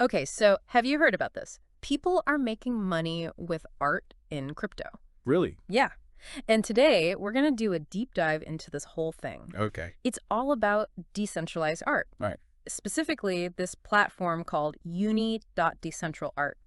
Okay, so have you heard about this? People are making money with art in crypto. Really? Yeah. And today we're going to do a deep dive into this whole thing. Okay. It's all about decentralized art, All right. specifically this platform called uni.Decentral-Art.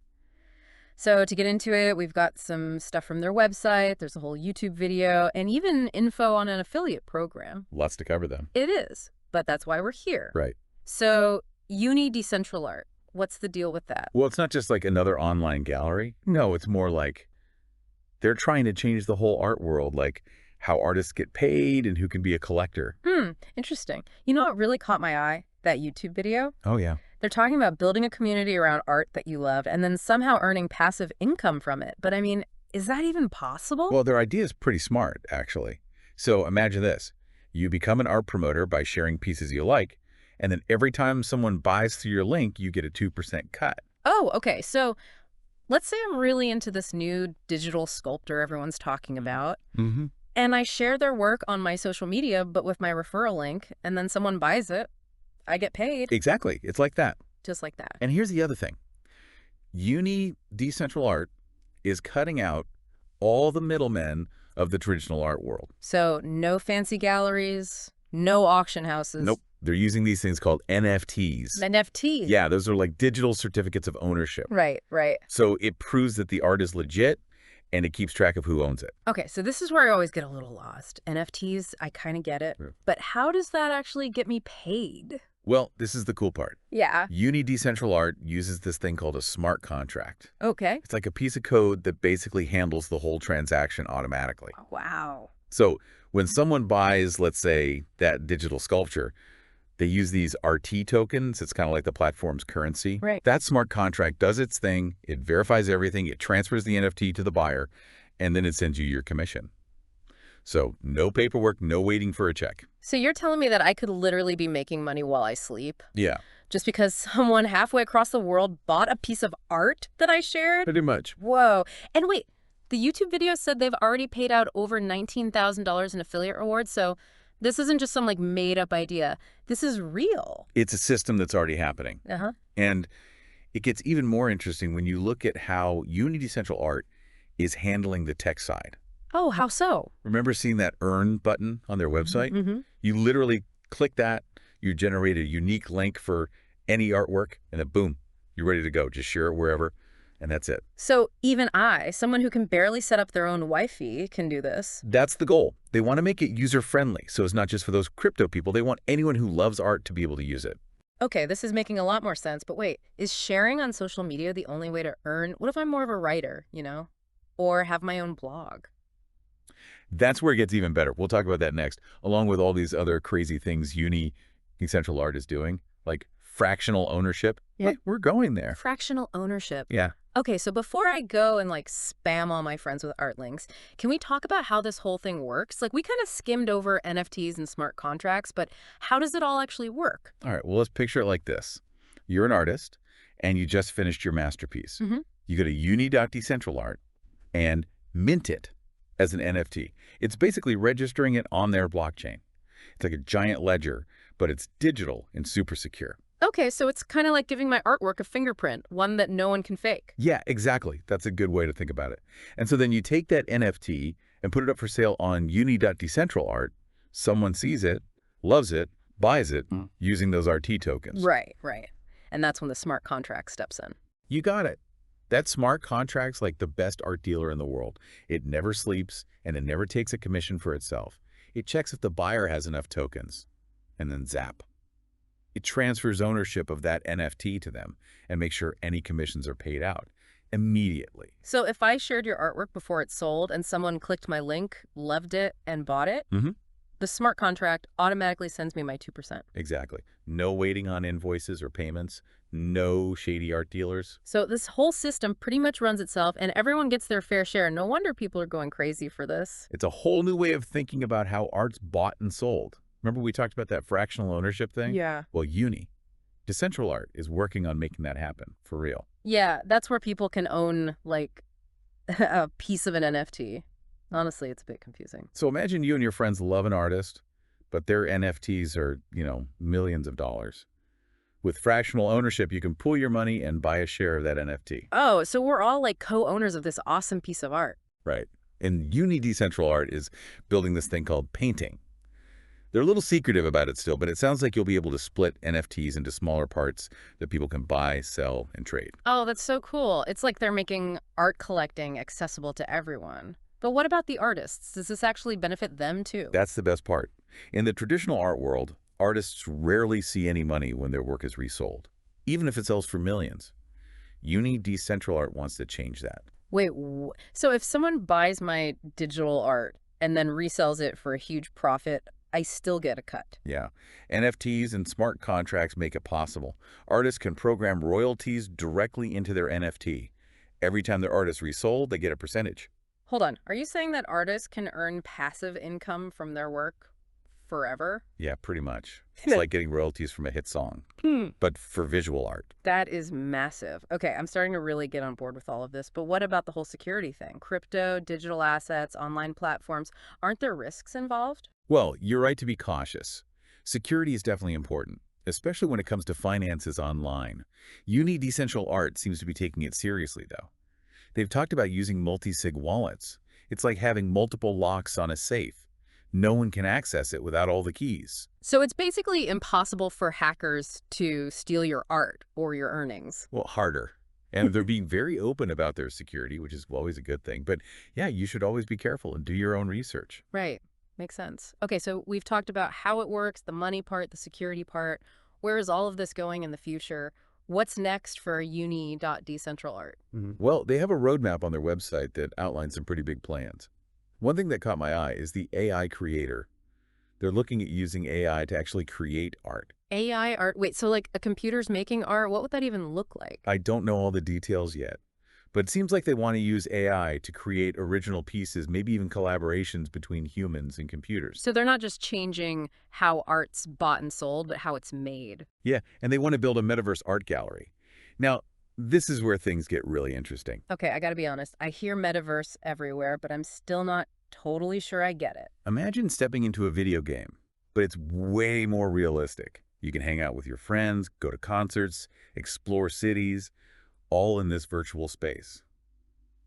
So to get into it, we've got some stuff from their website, there's a whole YouTube video, and even info on an affiliate program. Lots to cover then. It is, but that's why we're here. Right. So uni.Decentral-Art, what's the deal with that? Well, it's not just like another online gallery. No, it's more like they're trying to change the whole art world, like how artists get paid and who can be a collector. Interesting. You know what really caught my eye? That YouTube video? Oh, yeah. They're talking about building a community around art that you loved and then somehow earning passive income from it. But I mean, is that even possible? Well, their idea is pretty smart, actually. So imagine this. You become an art promoter by sharing pieces you like, and then every time someone buys through your link, you get a 2% cut. Oh, okay. So let's say I'm really into this new digital sculptor everyone's talking about, Mm-hmm. and I share their work on my social media, but with my referral link, and then someone buys it, I get paid Exactly. It's like that. just like that. And here's the other thing. Uni.Decentral-Art is cutting out all the middlemen of the traditional art world. So no fancy galleries, no auction houses. Nope. They're using these things called NFTs. NFTs. Yeah, those are like digital certificates of ownership. Right, right. So it proves that the art is legit and it keeps track of who owns it. Okay, so this is where I always get a little lost. NFTs, I kind of get it. Yeah. But how does that actually get me paid? Well, this is the cool part. Yeah. Uni.Decentral-Art uses this thing called a smart contract. Okay. It's like a piece of code that basically handles the whole transaction automatically. Wow. So when someone buys, let's say, that digital sculpture, they use these RT tokens. It's kind of like the platform's currency. Right. That smart contract does its thing. It verifies everything. It transfers the NFT to the buyer, and then it sends you your commission. So no paperwork, no waiting for a check. So you're telling me that I could literally be making money while I sleep Yeah, just because someone halfway across the world bought a piece of art that I shared? pretty much. Whoa. And wait, the YouTube video said they've already paid out over $19,000 in affiliate rewards, so this isn't just some like made up idea. This is real. It's a system that's already happening. Uh-huh. And it gets even more interesting when you look at how Uni.Decentral-Art is handling the tech side. Oh, how so? Remember seeing that earn button on their website? Mm-hmm. You literally click that, you generate a unique link for any artwork, and then boom, you're ready to go. Just share it wherever, and that's it. So even I, someone who can barely set up their own Wi-Fi, can do this. That's the goal. They want to make it user-friendly, so it's not just for those crypto people. They want anyone who loves art to be able to use it. Okay, this is making a lot more sense, but wait, is sharing on social media the only way to earn? What if I'm more of a writer, or have my own blog? That's where it gets even better. We'll talk about that next, along with all these other crazy things Uni.Decentral-Art is doing, like fractional ownership. Yeah. We're going there. Fractional ownership. Yeah. Okay, so before I go and like spam all my friends with art links, can we talk about how this whole thing works? Like we kind of skimmed over NFTs and smart contracts, but how does it all actually work? All right, well, let's picture it like this. You're an artist, and you just finished your masterpiece. Mm-hmm. You go to uni.Decentral-Art and mint it as an NFT. It's basically registering it on their blockchain. It's like a giant ledger, but it's digital and super secure. Okay, so it's kind of like giving my artwork a fingerprint, one that no one can fake. Yeah, exactly. That's a good way to think about it. And so then you take that NFT and put it up for sale on uni.Decentral-Art. Someone sees it, loves it, buys it using those RT tokens. Right, right. And that's when the smart contract steps in. You got it. That smart contract's like the best art dealer in the world. It never sleeps, and it never takes a commission for itself. It checks if the buyer has enough tokens, and then zap. It transfers ownership of that NFT to them and makes sure any commissions are paid out immediately. So if I shared your artwork before it sold and someone clicked my link, loved it, and bought it, the smart contract automatically sends me my 2%. Exactly. No waiting on invoices or payments. No shady art dealers. So this whole system pretty much runs itself and everyone gets their fair share. No wonder people are going crazy for this. It's a whole new way of thinking about how art's bought and sold. Remember we talked about that fractional ownership thing? Yeah. Well, Uni.Decentral-Art is working on making that happen for real. Yeah, that's where people can own like a piece of an NFT. Honestly, it's a bit confusing. So imagine you and your friends love an artist, but their NFTs are, millions of dollars. With fractional ownership, you can pool your money and buy a share of that NFT. Oh, so we're all like co-owners of this awesome piece of art. Right. And uni.Decentral-Art is building this thing called painting. They're a little secretive about it still, but it sounds like you'll be able to split NFTs into smaller parts that people can buy, sell, and trade. Oh, that's so cool. It's like they're making art collecting accessible to everyone. But what about the artists? Does this actually benefit them too? That's the best part. In the traditional art world, artists rarely see any money when their work is resold, even if it sells for millions. Uni.Decentral-Art wants to change that. Wait, so if someone buys my digital art and then resells it for a huge profit, I still get a cut? Yeah. NFTs and smart contracts make it possible. Artists can program royalties directly into their NFT. Every time their art is resold, they get a percentage. Hold on. Are you saying that artists can earn passive income from their work forever? Yeah, pretty much. It's like getting royalties from a hit song, but for visual art. That is massive. Okay, I'm starting to really get on board with all of this, but what about the whole security thing? Crypto, digital assets, online platforms, aren't there risks involved? Well, you're right to be cautious. Security is definitely important, especially when it comes to finances online. Uni.Decentral-Art seems to be taking it seriously, though. They've talked about using multi-sig wallets. It's like having multiple locks on a safe. No one can access it without all the keys. So it's basically impossible for hackers to steal your art or your earnings. Well, harder. And they're being very open about their security, which is always a good thing. But yeah, you should always be careful and do your own research. Right. Makes sense. Okay, so we've talked about how it works, the money part, the security part. Where is all of this going in the future? What's next for uni.Decentral-Art? Well, they have a roadmap on their website that outlines some pretty big plans. One thing that caught my eye is the AI creator. They're looking at using AI to actually create art. AI art? Wait, so like a computer's making art? What would that even look like? I don't know all the details yet, but it seems like they want to use AI to create original pieces, maybe even collaborations between humans and computers. So they're not just changing how art's bought and sold, but how it's made. Yeah, and they want to build a metaverse art gallery. Now, this is where things get really interesting. Okay, I gotta be honest. I hear metaverse everywhere, but I'm still not totally sure I get it. Imagine stepping into a video game, but it's way more realistic. You can hang out with your friends, go to concerts, explore cities, all in this virtual space.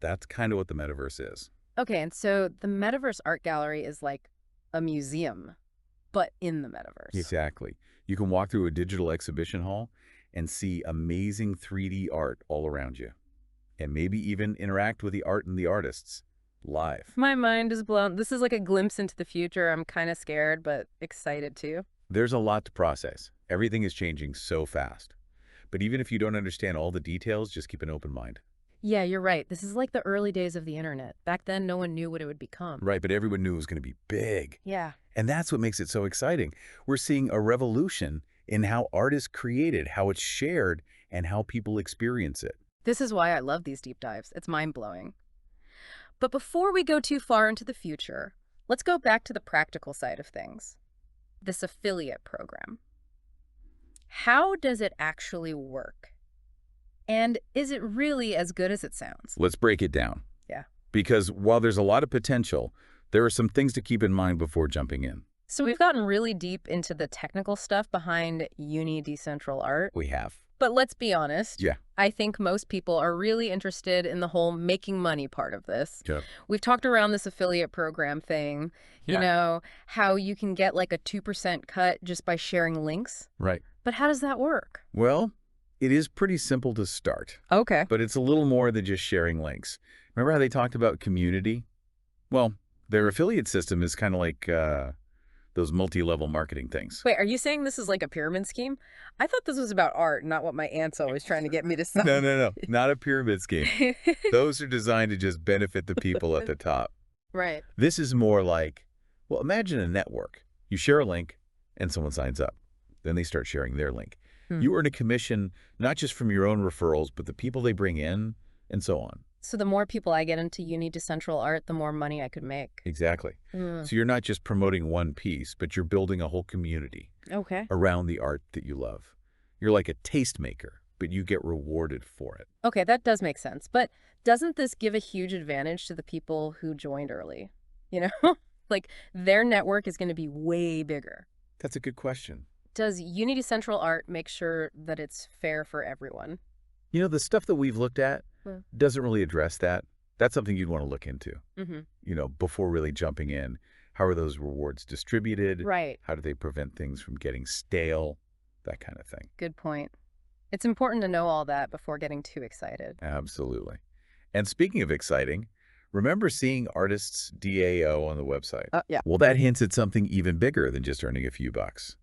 That's kind of what the metaverse is. Okay, and so the metaverse art gallery is like a museum, but in the metaverse. Exactly. You can walk through a digital exhibition hall and see amazing 3D art all around you, and maybe even interact with the art and the artists live. My mind is blown. This is like a glimpse into the future. I'm kind of scared, but excited too. There's a lot to process. Everything is changing so fast. But even if you don't understand all the details, just keep an open mind. Yeah, you're right. This is like the early days of the internet. Back then, no one knew what it would become. Right, but everyone knew it was going to be big. Yeah. And that's what makes it so exciting. We're seeing a revolution in how art is created, how it's shared, and how people experience it. This is why I love these deep dives. It's mind-blowing. But before we go too far into the future, let's go back to the practical side of things. This affiliate program. How does it actually work? And is it really as good as it sounds? Let's break it down. Yeah. Because while there's a lot of potential, there are some things to keep in mind before jumping in. So we've gotten really deep into the technical stuff behind uni.Decentral-Art. We have. But let's be honest. Yeah. I think most people are really interested in the whole making money part of this. Yeah. We've talked around this affiliate program thing, you know, how you can get like a 2% cut just by sharing links. Right. But how does that work? Well, it is pretty simple to start. Okay. But it's a little more than just sharing links. Remember how they talked about community? Well, their affiliate system is kind of like those multi-level marketing things. Wait, are you saying this is like a pyramid scheme? I thought this was about art, not what my aunt's always trying to get me to say. No. Not a pyramid scheme. Those are designed to just benefit the people at the top. Right. This is more like, well, imagine a network. You share a link and someone signs up. Then they start sharing their link. You earn a commission, not just from your own referrals, but the people they bring in and so on. So the more people I get into uni.Decentral-Art, the more money I could make. Exactly. So you're not just promoting one piece, but you're building a whole community around the art that you love. You're like a tastemaker, but you get rewarded for it. Okay, that does make sense. But doesn't this give a huge advantage to the people who joined early? You know, like their network is going to be way bigger. That's a good question. Does uni.Decentral-Art make sure that it's fair for everyone? The stuff that we've looked at Mm. doesn't really address that. That's something you'd want to look into, Mm-hmm. before really jumping in. How are those rewards distributed? Right. How do they prevent things from getting stale? That kind of thing. Good point. It's important to know all that before getting too excited. Absolutely. And speaking of exciting, remember seeing artists' DAO on the website? Yeah. Well, that hints at something even bigger than just earning a few bucks.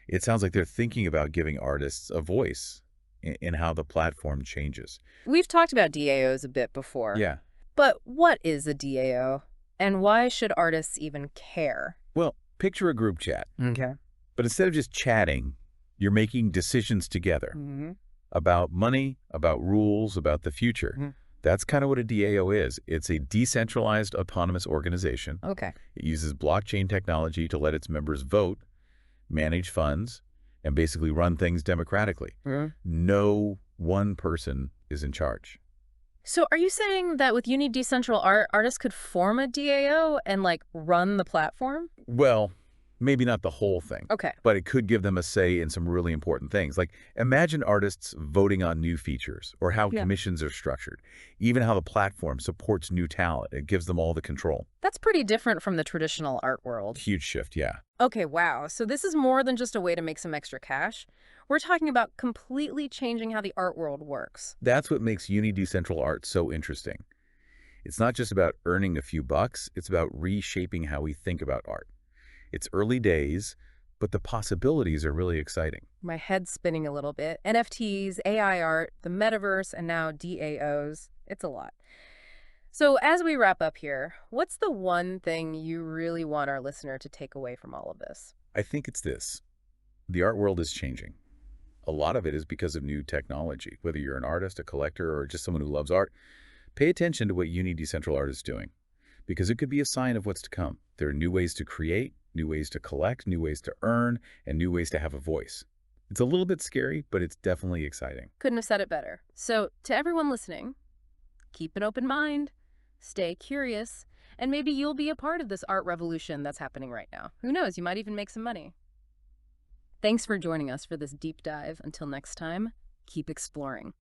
It sounds like they're thinking about giving artists a voice in how the platform changes. We've talked about DAOs a bit before. Yeah. But what is a DAO? And why should artists even care? Well, picture a group chat. Okay. But instead of just chatting, you're making decisions together Mm-hmm. about money, about rules, about the future. Mhm. That's kind of what a DAO is. It's a decentralized autonomous organization. Okay. It uses blockchain technology to let its members vote, manage funds, and basically run things democratically. Mhm. No one person is in charge. So are you saying that with uni.Decentral-Art, artists could form a DAO and, like, run the platform? Well, maybe not the whole thing, Okay. but it could give them a say in some really important things. Like, imagine artists voting on new features or how Yeah. commissions are structured, even how the platform supports new talent. It gives them all the control. That's pretty different from the traditional art world. Huge shift, yeah. Okay, wow. So this is more than just a way to make some extra cash. We're talking about completely changing how the art world works. That's what makes uni.Decentral-Art so interesting. It's not just about earning a few bucks, it's about reshaping how we think about art. It's early days, but the possibilities are really exciting. My head's spinning a little bit. NFTs, AI art, the metaverse, and now DAOs. It's a lot. So as we wrap up here, what's the one thing you really want our listener to take away from all of this? I think it's this. The art world is changing. A lot of it is because of new technology. Whether you're an artist, a collector, or just someone who loves art, pay attention to what uni.Decentral-Art is doing, because it could be a sign of what's to come. There are new ways to create, new ways to collect, new ways to earn, and new ways to have a voice. It's a little bit scary, but it's definitely exciting. Couldn't have said it better. So to everyone listening, keep an open mind, stay curious, and maybe you'll be a part of this art revolution that's happening right now. Who knows, you might even make some money. Thanks for joining us for this deep dive. Until next time, keep exploring.